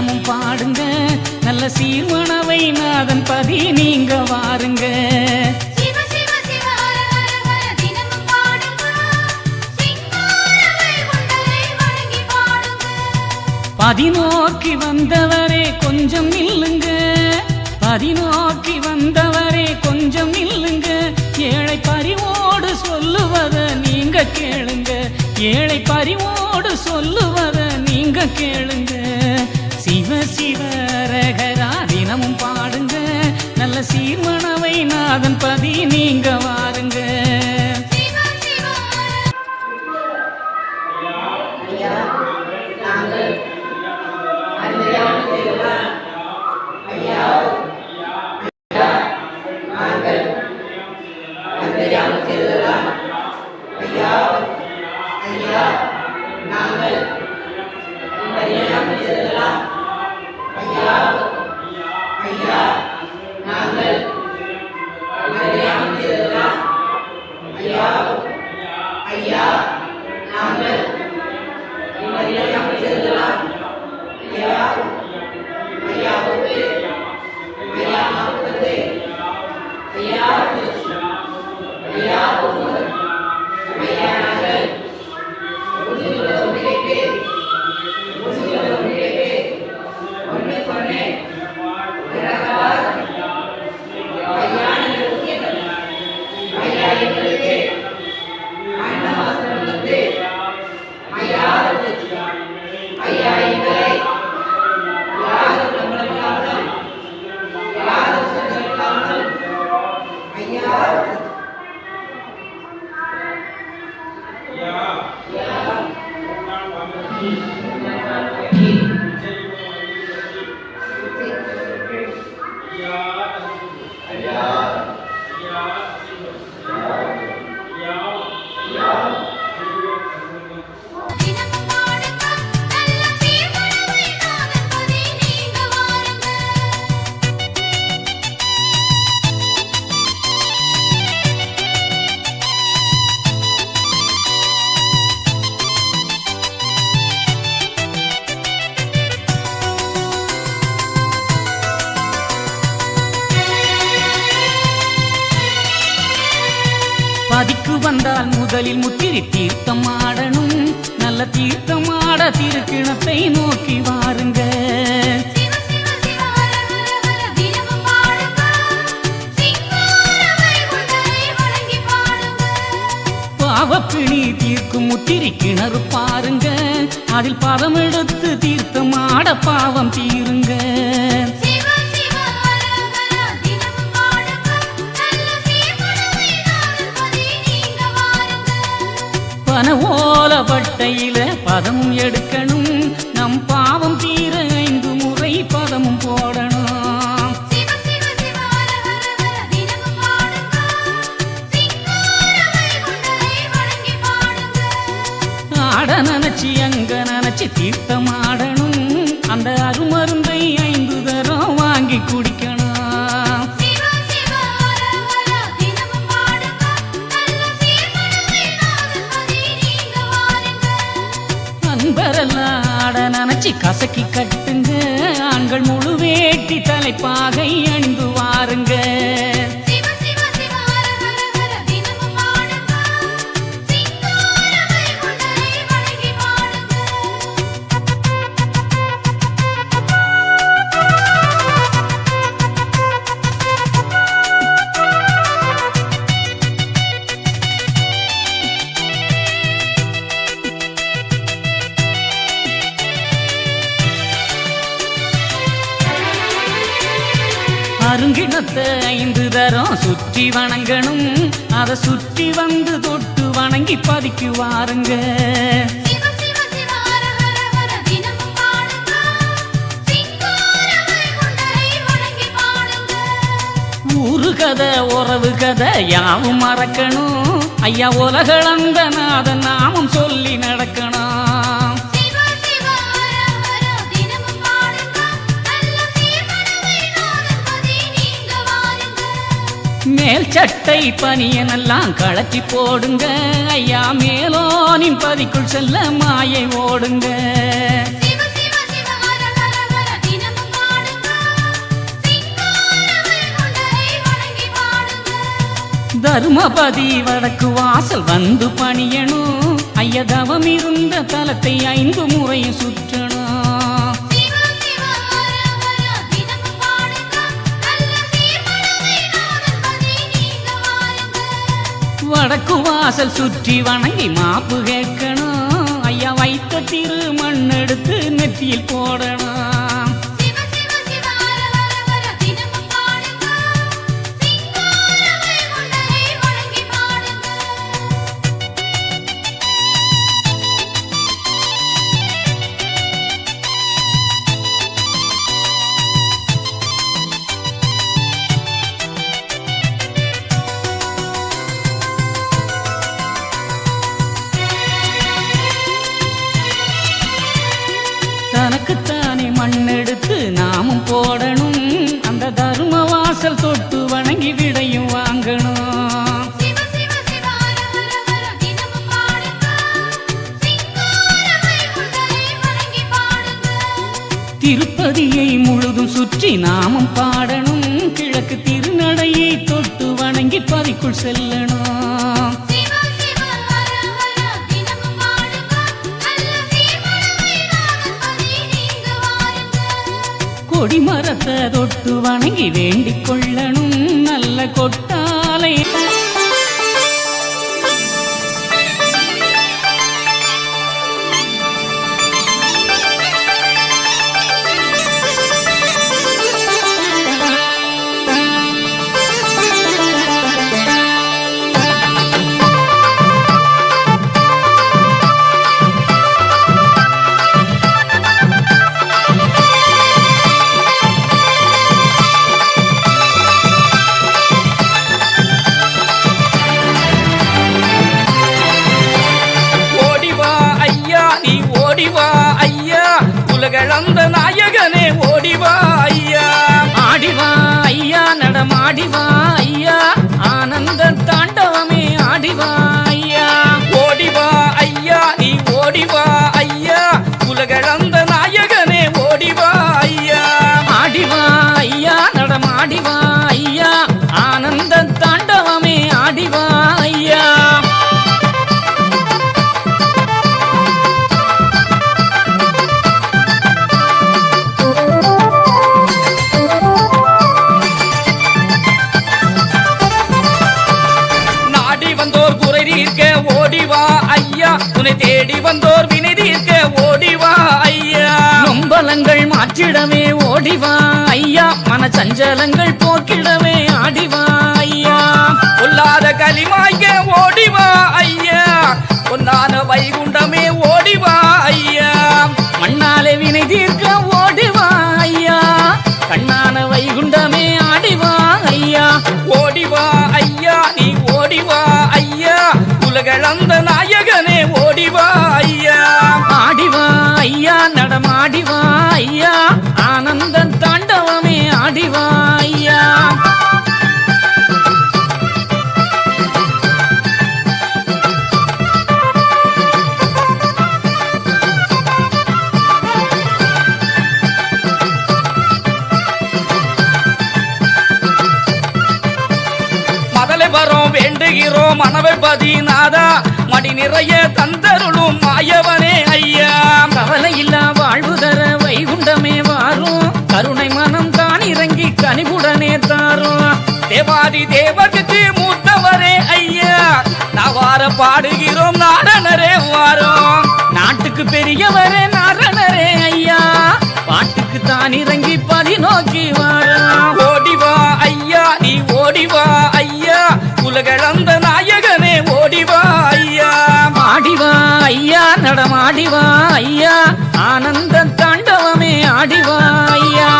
தினமும் பாடுங்க நல்ல சீர்மணவை நாதன் பதி நீங்க வாருங்க. பதினோக்கி வந்தவரே கொஞ்சம் நில்லுங்க, பதினோக்கி வந்தவரே கொஞ்சம் நில்லுங்க, ஏழை பறிவோடு சொல்லுவத நீங்க கேளுங்க, ஏழை பறிவோடு சொல்லுவத நீங்க கேளுங்க. சிவ சிவ ரகரா தினமும் பாடுங்க நல்ல சீர்மணவை நாதன் பதி நீங்க வாருங்க. பதிக்கு வந்தால் முதலில் முத்திரி தீர்த்தம் ஆடணும், நல்ல தீர்த்தம் ஆட திருக்கிணத்தை நோக்கி வாருங்க. பாவப்பிணி தீர்க்கும் முத்திரி கிணறு பாருங்க, அதில் பதம் எடுத்து தீர்த்தம் ஆட பாவம் தீருங்க. பனவோல பட்டையில பதமும் எடுக்கணும், நம் பாவம் தீர 5 முறை பதமும் போடணும். ஆட நினைச்சி அங்க நினைச்சி தீர்த்தம் ஆடணும், அந்த அருமருந்தை 5 தரம் வாங்கி குடிக்கணும். அன்பரெல்லாம் ஆட நினைச்சி கசக்கி கட்டுங்க, ஆண்கள் முழு வேட்டி தலைப்பாகை அணிந்து வாருங்க. அருங்கிணத்தை 5 தரம் சுற்றி வணங்கணும், அதை சுற்றி வந்து தொட்டு வணங்கி பதிக்கு வாருங்க. ஊரு கதை உறவு கதை யாவும் மறக்கணும், ஐயா உலகளந்த நாதன் நாமம் சொல்லி நடக்கணும். மேல் சட்டை பனியனெல்லாம் கழட்டி போடுங்க, ஐயா மேலோனின் பதிக்குள் செல்ல மாயை ஓடுங்க. தர்மபதி வடக்கு வாசல் வந்து பணியணும் ஐயா தவம் இருந்த தலத்தை 5 முறையும் சுற்றணும். வடக்கு வாசல் சுற்றி வணங்கி மாப்பு கேட்கணும் ஐயா வைத்த திருமண் எடுத்து நெற்றியில் போடணும். தனக்குத்தானே மண்ணெடுத்து நாமும் போடணும் அந்த தர்ம வாசல் தொட்டு வணங்கி விடையும் வாங்கணும். திருப்பதியை முழுதும் சுற்றி நாமும் பாடணும் கிழக்கு திருநடையை தொட்டு வணங்கி பதிக்குள் செல்லணும். கொடிமரத்தை தொட்டு வணங்கி வேண்டிக் கொள்ளணும் நல்ல கொட்டாலை. உலகளந்த நாயகனே ஓடிவா ஐயா, ஆடிவா ஐயா, நடமாடிவா ஐயா, ஆனந்த தாண்டவமே ஆடிவா ஐயா, ஓடிவா ஐயா நீ ஓடிவா ஐயா, உலகளந்த நாயகனே ஓடிவா ஐயா, ஆடிவா ஐயா, நடமாடிவா ஐயா, ஆனந்த தாண்டவமே ஆடிவா ஐயா. ஓடிவா ஐயா உன்னை தேடி வந்தோர் வினை தீர்க்க ஓடிவா ஐயா, நொம்பலங்கள் மாற்றிடமே ஓடிவா ஐயா, மன சஞ்சலங்கள் போக்கிடமே ஆடிவா ஐயா, பொல்லாத களிமாய்க்க ஓடிவா ஐயா, பொன்னான வைகுண்டமே ஓடிவா ஐயா, மண்ணாலே வினை தீர்க்க ஓடிவா ஐயா, கண்ணான வைகுண்டமே ஆடிவா ஐயா, ஓடிவா ஐயா நீ ஓடிவா ஐயா, உலகளந்த நாயகனே ஓடிவா ஐயா, ஆடிவா ஐயா, நடமாடிவா ஐயா, ஆனந்த தாண்டவமே ஆடிவா ஐயா. வரோம் வேண்டுகிறோம் மனவை பதிநாதா, மடி நிறைய தந்தருளும் மாயவனே ஐயா, கவலை இல்லா வாழ்வு தர வைகுண்டமே வாரும், கருணை மனம் தான் இறங்கி கனிவுடனே தாரும், தேவாதி தேவர்க்கு மூத்தவரே ஐயா, நவார பாடுகிறோம் நாரணரே வாரோம், நாட்டுக்கு பெரியவரே நாரணரே ஐயா, பாட்டுக்கு தான் இறங்கி பதி நோக்கி வாரோம், ஓடிவா ஐயா நீ ஓடிவா ஐயா, உலகளந்த நாயகனே ஓடிவா ஐயா, ஆடிவா ஐயா, நடமாடிவா ஐயா, ஆனந்த தாண்டவமே ஆடிவா ஐயா.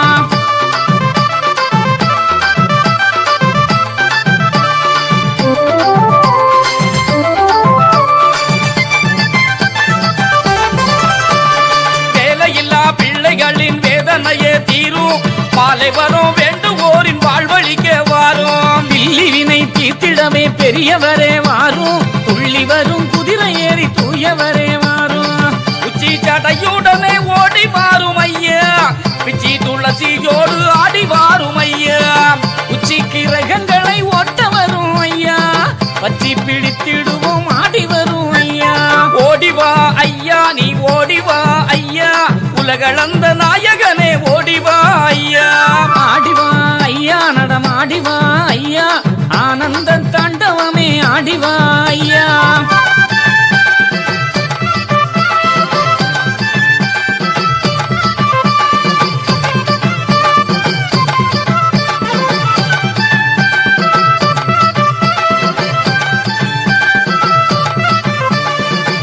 வேலையில்லா பிள்ளைகளின் வேதனையே தீரும், மாலை வரும் வேண்டுவோரின் வாழ்வழிக்க வாரும், பில்லி வினை தீர்த்திடமே பெரியவரே வாரும், துள்ளி வரும் குதிரை ஏறி தூயவரே வாரும், உச்சி சடையுடனே ஓடி வாரும் ஐயா, பிச்சி துளசியோடு ஆடி வாரும் ஐயா, உச்சி கிரகங்களை ஓட்ட வரும் ஐயா, பற்றி பிடித்திடுவோம் ஆடி வரும் ஐயா. ஓடிவா ஐயா நீ ஓடிவா ஐயா, உலகளந்த நாயகனே ஓடிவா ஐயா. ஆடிவா ஐயா நடமாடிவா ஐயா, ஆனந்த தாண்டவமே ஆடிவா ஐயா.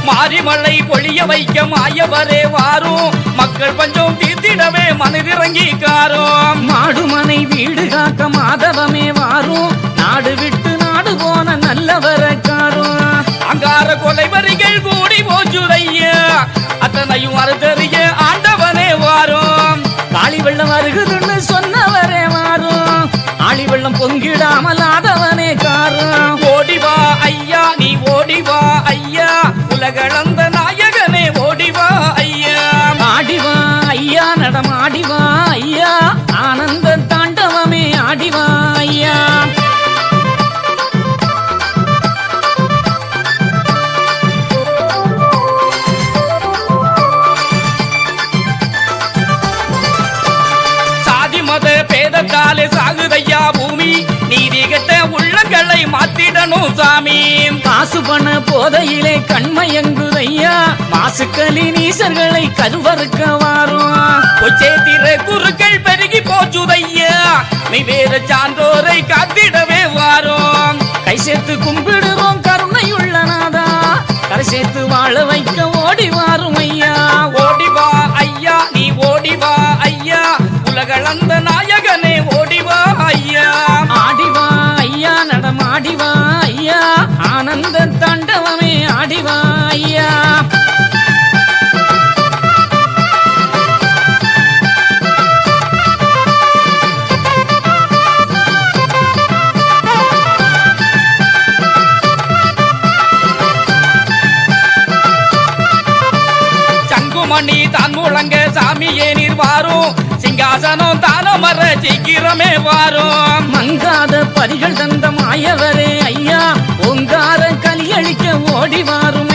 மாரிமலை பொழிய வைக்க மாயவரே வாரும், மக்கள் பஞ்சம் தீர்த்திடவே மனதிறங்கி காரும். மாடுமனை வீடு காக்க மாதவமே வாரும், நாடு விட்டு நாடு போன நல்லவரக்காரும். அங்கார கொலைவரிகள் கூடி போச்சுதையா, அத்தனையும் அறுத்தறிய ஆண்டவனே வாரும். காளி வெள்ளம் வருகுதுன்னு சொன்னவரே வாரும், ஆளி வெள்ளம் பொங்கிடாமல் ஆதவனே காரும். ஓடிவா ஐயா நீ ஓடிவா ஐயா, உலகளந்த நாயகனே ஓடிவா ஐயா. ஆடிவா ஐயா நடமாடிவா ஐயா, ஆனந்த தாண்டவமே ஆடிவா ஐயா. சாதி மத பேதத்தாலே சாகுதையா பூமி, நீதி கெட்ட உள்ளங்களை மாத்திடணும் சாமி. காசு பண போதையிலே கண்மயங்குதையா, மாசுக்களி நீசர்களை கருவறுக்க வாரும். கொச்சேத்திர குருக்கள் பெருகி போச்சுதையா, நீ வேத சான்றோரை காத்திடவே வாரும். கை சேர்த்து கும்பிடுவோம் கருணையுள்ள நாதா, கரை சேர்த்து வாழ வைக்க ஓடி வாரும் ஐயா. ஓடிவா ஐயா நீ ஓடிவா ஐயா, உலகளந்த நாயகனே ஓடிவா ஐயா. ஆடிவா ஐயா நடமாடிவா ஐயா, ஆனந்த தாண்டவமே ஆடிவா ஐயா. சங்குமணி தான் முழங்க சாமியே நீர் வாரும், சிங்காசனம் தானமர சீக்கிரமே வாரும். மங்காத பதிகள் தந்த மாயவரே ஐயா, ஓங்கார கலியளிக்க ஓடி வாரும்